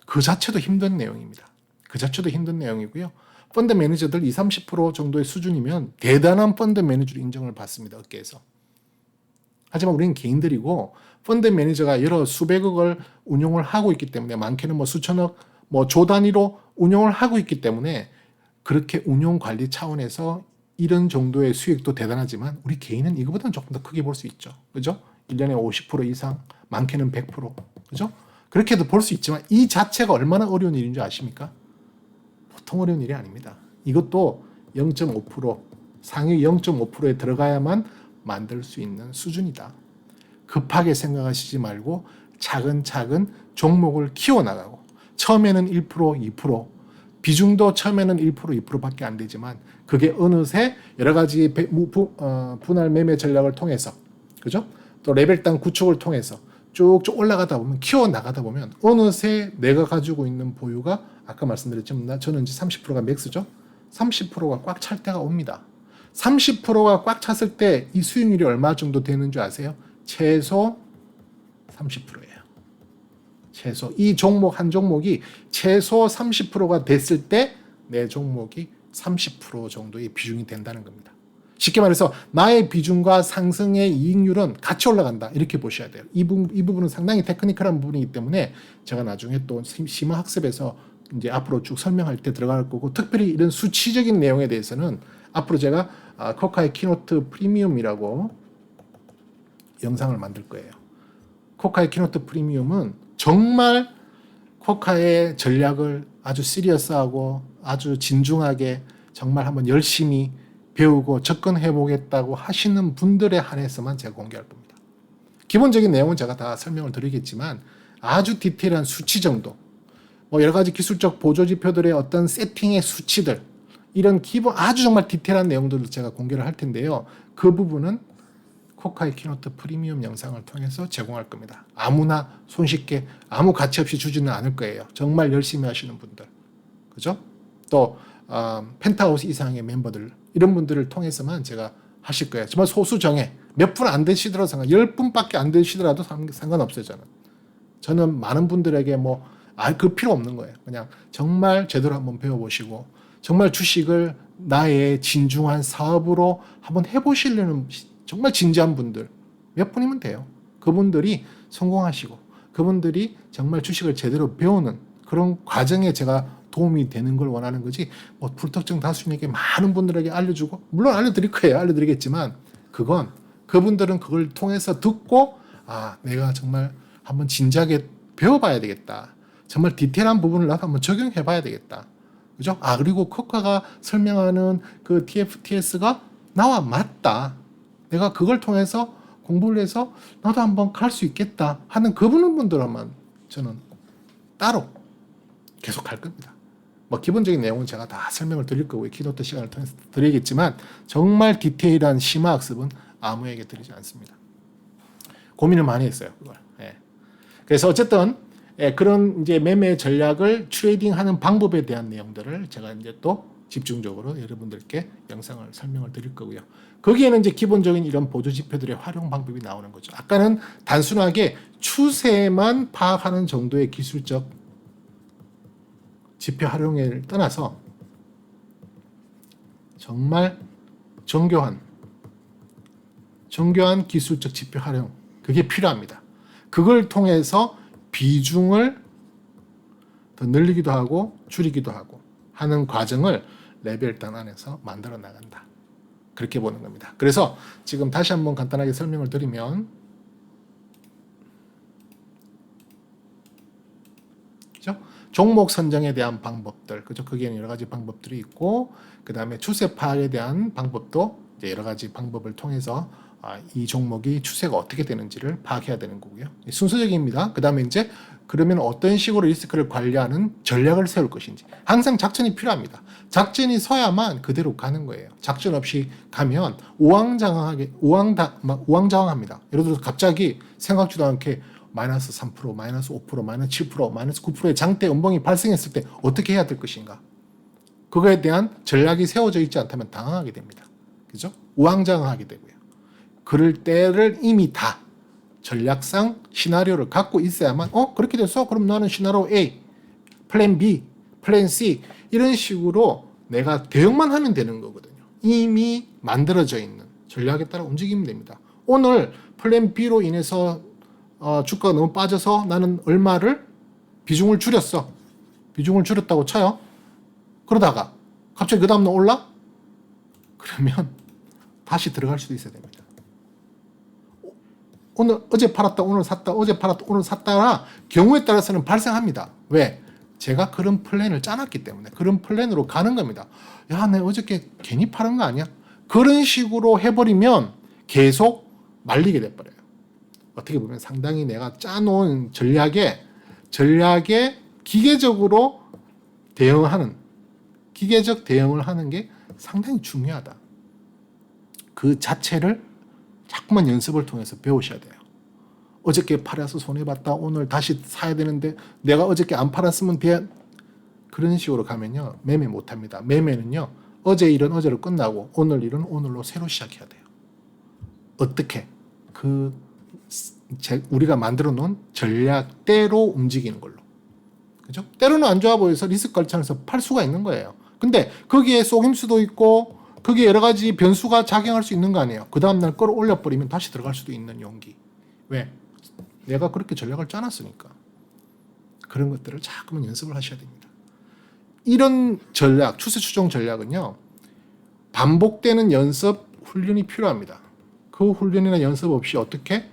그 자체도 힘든 내용입니다. 그 자체도 힘든 내용이고요. 펀드 매니저들 20, 30% 정도의 수준이면 대단한 펀드 매니저로 인정을 받습니다. 업계에서. 하지만 우리는 개인들이고 펀드 매니저가 여러 수백억을 운용을 하고 있기 때문에 많게는 뭐 수천억, 뭐 조 단위로 운용을 하고 있기 때문에 그렇게 운용 관리 차원에서 이런 정도의 수익도 대단하지만 우리 개인은 이거보다는 조금 더 크게 볼 수 있죠. 그죠? 1년에 50% 이상, 많게는 100%. 그죠? 그렇게도 볼 수 있지만 이 자체가 얼마나 어려운 일인 줄 아십니까? 보통 어려운 일이 아닙니다. 이것도 0.5%, 상위 0.5%에 들어가야만 만들 수 있는 수준이다. 급하게 생각하시지 말고 차근차근 종목을 키워나가고 처음에는 1%, 2%, 비중도 처음에는 1%, 2%밖에 안 되지만 그게 어느새 여러 가지 분할 매매 전략을 통해서 그죠? 또 레벨당 구축을 통해서 쭉쭉 올라가다 보면 키워나가다 보면 어느새 내가 가지고 있는 보유가 아까 말씀드렸지만 저는 이제 30%가 맥스죠. 30%가 꽉 찰 때가 옵니다. 30%가 꽉 찼을 때 이 수익률이 얼마 정도 되는 줄 아세요? 최소 30%예요. 최소 이 종목 한 종목이 최소 30%가 됐을 때 내 종목이 30% 정도의 비중이 된다는 겁니다. 쉽게 말해서 나의 비중과 상승의 이익률은 같이 올라간다 이렇게 보셔야 돼요. 이 부분은 상당히 테크니컬한 부분이기 때문에 제가 나중에 또 심화 학습에서 이제 앞으로 쭉 설명할 때 들어갈 거고 특별히 이런 수치적인 내용에 대해서는 앞으로 제가 코카의 키노트 프리미엄이라고 영상을 만들 거예요. 코카의 키노트 프리미엄은 정말 코카의 전략을 아주 시리어스하고 아주 진중하게 정말 한번 열심히 배우고 접근해 보겠다고 하시는 분들에 한해서만 제가 공개할 겁니다. 기본적인 내용은 제가 다 설명을 드리겠지만 아주 디테일한 수치 정도, 뭐 여러 가지 기술적 보조 지표들의 어떤 세팅의 수치들, 이런 기본 아주 정말 디테일한 내용들을 제가 공개를 할 텐데요. 그 부분은 코카의 키노트 프리미엄 영상을 통해서 제공할 겁니다. 아무나 손쉽게 아무 가치 없이 주지는 않을 거예요. 정말 열심히 하시는 분들, 그죠? 또 펜트하우스 이상의 멤버들 이런 분들을 통해서만 제가 하실 거예요. 정말 소수 정예 몇 분 안 되시더라도 10분밖에 안 되시더라도 상관없어요. 저는 많은 분들에게 그 필요 없는 거예요. 그냥 정말 제대로 한번 배워보시고 정말 주식을 나의 진중한 사업으로 한번 해보시려는 정말 진지한 분들 몇 분이면 돼요. 그분들이 성공하시고 그분들이 정말 주식을 제대로 배우는 그런 과정에 제가 도움이 되는 걸 원하는 거지 불특정 다수에게 많은 분들에게 알려주고 물론 알려드릴 거예요. 알려드리겠지만 그건 그분들은 그걸 통해서 듣고 내가 정말 한번 진지하게 배워봐야 되겠다. 정말 디테일한 부분을 나도 한번 적용해봐야 되겠다. 그죠? 그리고 코카가 설명하는 그 TFTS가 나와 맞다. 내가 그걸 통해서 공부를 해서 나도 한번 갈 수 있겠다 하는 그분들만 저는 따로 계속 갈 겁니다. 기본적인 내용은 제가 다 설명을 드릴 거고요. 키노트 시간을 통해서 드리겠지만 정말 디테일한 심화 학습은 아무에게 드리지 않습니다. 고민을 많이 했어요. 그걸. 그래서 어쨌든 그런 이제 매매 전략을 트레이딩하는 방법에 대한 내용들을 제가 이제 또 집중적으로 여러분들께 영상을 설명을 드릴 거고요. 거기에는 이제 기본적인 이런 보조 지표들의 활용 방법이 나오는 거죠. 아까는 단순하게 추세만 파악하는 정도의 기술적 지표 활용을 떠나서 정말 정교한 기술적 지표 활용, 그게 필요합니다. 그걸 통해서 비중을 더 늘리기도 하고 줄이기도 하고 하는 과정을 레벨단 안에서 만들어 나간다. 그렇게 보는 겁니다. 그래서 지금 다시 한번 간단하게 설명을 드리면, 그죠? 종목 선정에 대한 방법들, 그죠? 거기에는 여러 가지 방법들이 있고, 그 다음에 추세 파악에 대한 방법도 이제 여러 가지 방법을 통해서 이 종목이 추세가 어떻게 되는지를 파악해야 되는 거고요. 순서적입니다. 그 다음에 이제 그러면 어떤 식으로 리스크를 관리하는 전략을 세울 것인지. 항상 작전이 필요합니다. 작전이 서야만 그대로 가는 거예요. 작전 없이 가면 우왕좌왕합니다. 예를 들어서 갑자기 생각지도 않게 마이너스 3%, 마이너스 5%, 마이너스 7%, 마이너스 9%의 장대 음봉이 발생했을 때 어떻게 해야 될 것인가? 그거에 대한 전략이 세워져 있지 않다면 당황하게 됩니다. 그죠? 우왕좌왕하게 되고요. 그럴 때를 이미 다 전략상 시나리오를 갖고 있어야만 그렇게 됐어? 그럼 나는 시나리오 A, 플랜 B, 플랜 C 이런 식으로 내가 대응만 하면 되는 거거든요. 이미 만들어져 있는 전략에 따라 움직이면 됩니다. 오늘 플랜 B로 인해서 주가가 너무 빠져서 나는 얼마를 비중을 줄였어. 비중을 줄였다고 쳐요. 그러다가 갑자기 그 다음날 올라? 그러면 다시 들어갈 수도 있어야 됩니다. 어제 팔았다 오늘 샀다, 어제 팔았다 오늘 샀다라 경우에 따라서는 발생합니다. 왜? 제가 그런 플랜을 짜놨기 때문에 그런 플랜으로 가는 겁니다. 야, 내가 어저께 괜히 파는 거 아니야? 그런 식으로 해버리면 계속 말리게 돼버려요. 어떻게 보면 상당히 내가 짜놓은 전략에 기계적으로 기계적 대응을 하는 게 상당히 중요하다. 그 자체를 자꾸만 연습을 통해서 배우셔야 돼요. 어저께 팔아서 손해봤다. 오늘 다시 사야 되는데 내가 어저께 안 팔았으면 돼. 그런 식으로 가면요. 매매 못합니다. 매매는요. 어제 일은 어제로 끝나고 오늘 일은 오늘로 새로 시작해야 돼요. 어떻게? 우리가 만들어 놓은 전략대로 움직이는 걸로. 그죠? 때로는 안 좋아 보여서 리스크 관찰에서 팔 수가 있는 거예요. 근데 거기에 속임수도 있고 그게 여러 가지 변수가 작용할 수 있는 거 아니에요. 그 다음날 끌어올려버리면 다시 들어갈 수도 있는 용기. 왜? 내가 그렇게 전략을 짜놨으니까. 그런 것들을 자꾸만 연습을 하셔야 됩니다. 이런 전략, 추세 추종 전략은요. 반복되는 연습, 훈련이 필요합니다. 그 훈련이나 연습 없이 어떻게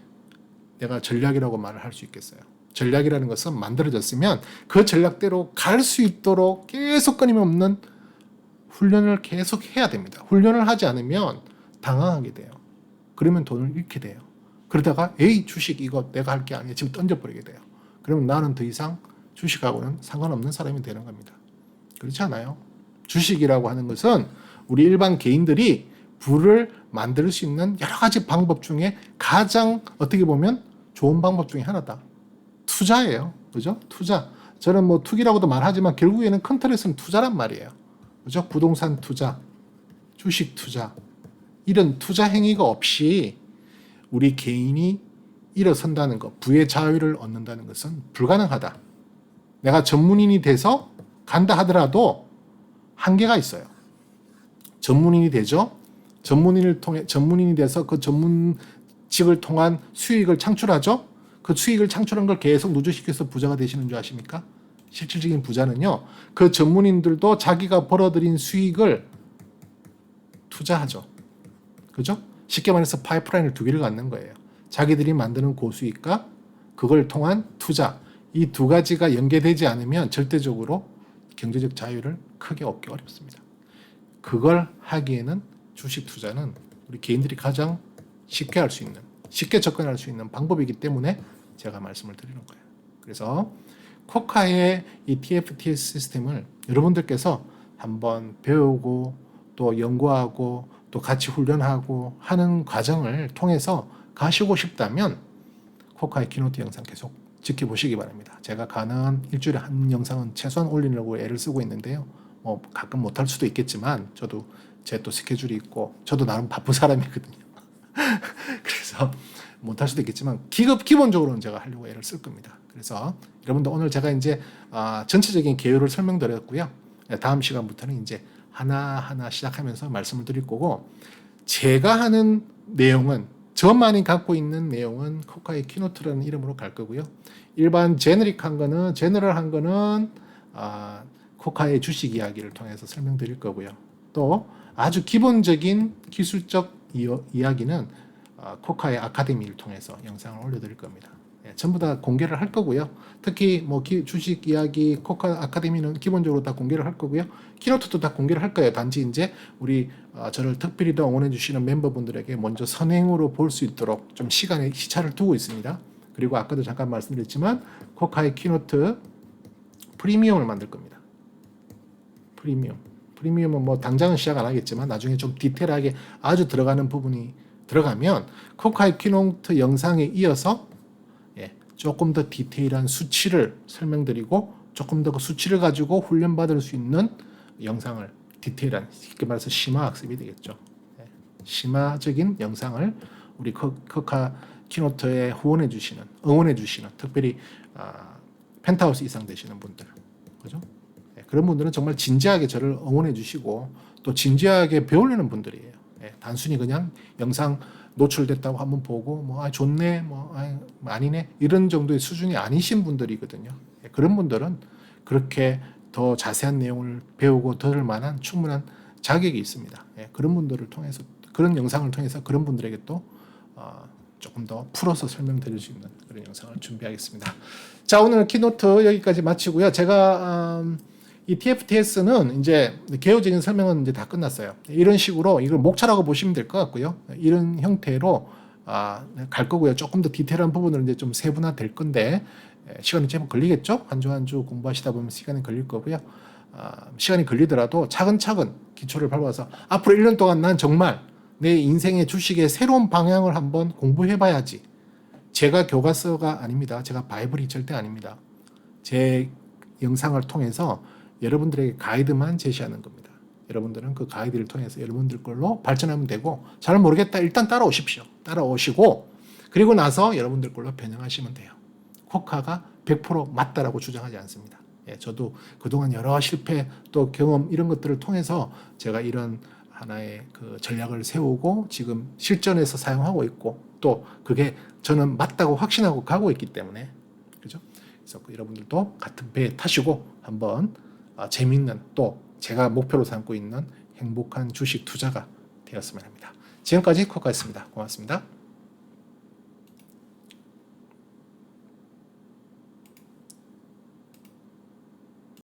내가 전략이라고 말을 할 수 있겠어요. 전략이라는 것은 만들어졌으면 그 전략대로 갈 수 있도록 계속 끊임없는 훈련을 계속 해야 됩니다. 훈련을 하지 않으면 당황하게 돼요. 그러면 돈을 잃게 돼요. 그러다가 에이 주식 이거 내가 할 게 아니야 지금 던져버리게 돼요. 그러면 나는 더 이상 주식하고는 상관없는 사람이 되는 겁니다. 그렇지 않아요? 주식이라고 하는 것은 우리 일반 개인들이 부를 만들 수 있는 여러 가지 방법 중에 가장 어떻게 보면 좋은 방법 중에 하나다. 투자예요. 그죠? 투자. 저는 뭐 투기라고도 말하지만 결국에는 큰 틀에서는 투자란 말이에요. 그죠? 부동산 투자, 주식 투자, 이런 투자 행위가 없이 우리 개인이 일어선다는 것, 부의 자유를 얻는다는 것은 불가능하다. 내가 전문인이 돼서 간다 하더라도 한계가 있어요. 전문인이 되죠? 전문인이 돼서 그 전문직을 통한 수익을 창출하죠? 그 수익을 창출한 걸 계속 누적시켜서 부자가 되시는 줄 아십니까? 실질적인 부자는요, 그 전문인들도 자기가 벌어들인 수익을 투자하죠. 그죠? 쉽게 말해서 파이프라인을 두 개를 갖는 거예요. 자기들이 만드는 고수익과 그걸 통한 투자. 이 두 가지가 연계되지 않으면 절대적으로 경제적 자유를 크게 얻기 어렵습니다. 그걸 하기에는 주식 투자는 우리 개인들이 가장 쉽게 할 수 있는, 쉽게 접근할 수 있는 방법이기 때문에 제가 말씀을 드리는 거예요. 그래서 코카의 이 TFTS 시스템을 여러분들께서 한번 배우고 또 연구하고 또 같이 훈련하고 하는 과정을 통해서 가시고 싶다면 코카의 키노트 영상 계속 지켜보시기 바랍니다. 제가 가능한 일주일에 한 영상은 최소한 올리려고 애를 쓰고 있는데요. 뭐 가끔 못할 수도 있겠지만 저도 제 또 스케줄이 있고 저도 나름 바쁜 사람이거든요. 그래서 못할 수도 있겠지만 기본적으로는 제가 하려고 애를 쓸 겁니다. 그래서 여러분들 오늘 제가 이제 전체적인 개요를 설명드렸고요. 다음 시간부터는 이제 하나하나 시작하면서 말씀을 드릴 거고, 제가 하는 내용은, 저만이 갖고 있는 내용은 코카의 키노트라는 이름으로 갈 거고요. 일반 제너럴한 거는 코카의 주식 이야기를 통해서 설명드릴 거고요. 또 아주 기본적인 기술적 이야기는 코카의 아카데미를 통해서 영상을 올려드릴 겁니다. 전부 다 공개를 할 거고요. 특히 뭐 주식 이야기, 코카 아카데미는 기본적으로 다 공개를 할 거고요. 키노트도 다 공개를 할 거예요. 단지 이제 우리 저를 특별히 더 응원해 주시는 멤버분들에게 먼저 선행으로 볼 수 있도록 좀 시차를 두고 있습니다. 그리고 아까도 잠깐 말씀드렸지만 코카의 키노트 프리미엄을 만들 겁니다. 프리미엄은 뭐 당장은 시작 안 하겠지만 나중에 좀 디테일하게 아주 들어가는 부분이 들어가면 코카의 키노트 영상에 이어서 조금 더 디테일한 수치를 설명드리고 조금 더 그 수치를 가지고 훈련받을 수 있는 영상을 디테일한, 쉽게 말해서 심화 학습이 되겠죠. 심화적인 영상을 우리 코카 키노트에 응원해 주시는 특별히 펜트하우스 이상 되시는 분들, 그죠? 그런 분들은 정말 진지하게 저를 응원해 주시고 또 진지하게 배우려는 분들이에요. 단순히 그냥 영상 노출됐다고 한번 보고 뭐 좋네 뭐 아니네 이런 정도의 수준이 아니신 분들이거든요. 그런 분들은 그렇게 더 자세한 내용을 배우고 들을 만한 충분한 자격이 있습니다. 그런 분들을 통해서, 그런 영상을 통해서 그런 분들에게 또 조금 더 풀어서 설명드릴 수 있는 그런 영상을 준비하겠습니다. 자, 오늘 키노트 여기까지 마치고요. 제가 이 TFTS는 이제 개요적인 설명은 이제 다 끝났어요. 이런 식으로 이걸 목차라고 보시면 될 것 같고요. 이런 형태로 갈 거고요. 조금 더 디테일한 부분을 이제 좀 세분화 될 건데 시간이 좀 걸리겠죠. 한 주 한 주 공부하시다 보면 시간이 걸릴 거고요. 시간이 걸리더라도 차근차근 기초를 밟아서 앞으로 1년 동안 난 정말 내 인생의 주식의 새로운 방향을 한번 공부해봐야지. 제가 교과서가 아닙니다. 제가 바이블이 절대 아닙니다. 제 영상을 통해서 여러분들에게 가이드만 제시하는 겁니다. 여러분들은 그 가이드를 통해서 여러분들 걸로 발전하면 되고, 잘 모르겠다 일단 따라오십시오. 따라오시고 그리고 나서 여러분들 걸로 변형하시면 돼요. 코카가 100% 맞다라고 주장하지 않습니다. 저도 그동안 여러 실패 또 경험 이런 것들을 통해서 제가 이런 하나의 그 전략을 세우고 지금 실전에서 사용하고 있고 또 그게 저는 맞다고 확신하고 가고 있기 때문에, 그죠? 그래서 여러분들도 같은 배에 타시고 한번 재밌는, 또 제가 목표로 삼고 있는 행복한 주식 투자가 되었으면 합니다. 지금까지 코카였습니다. 고맙습니다.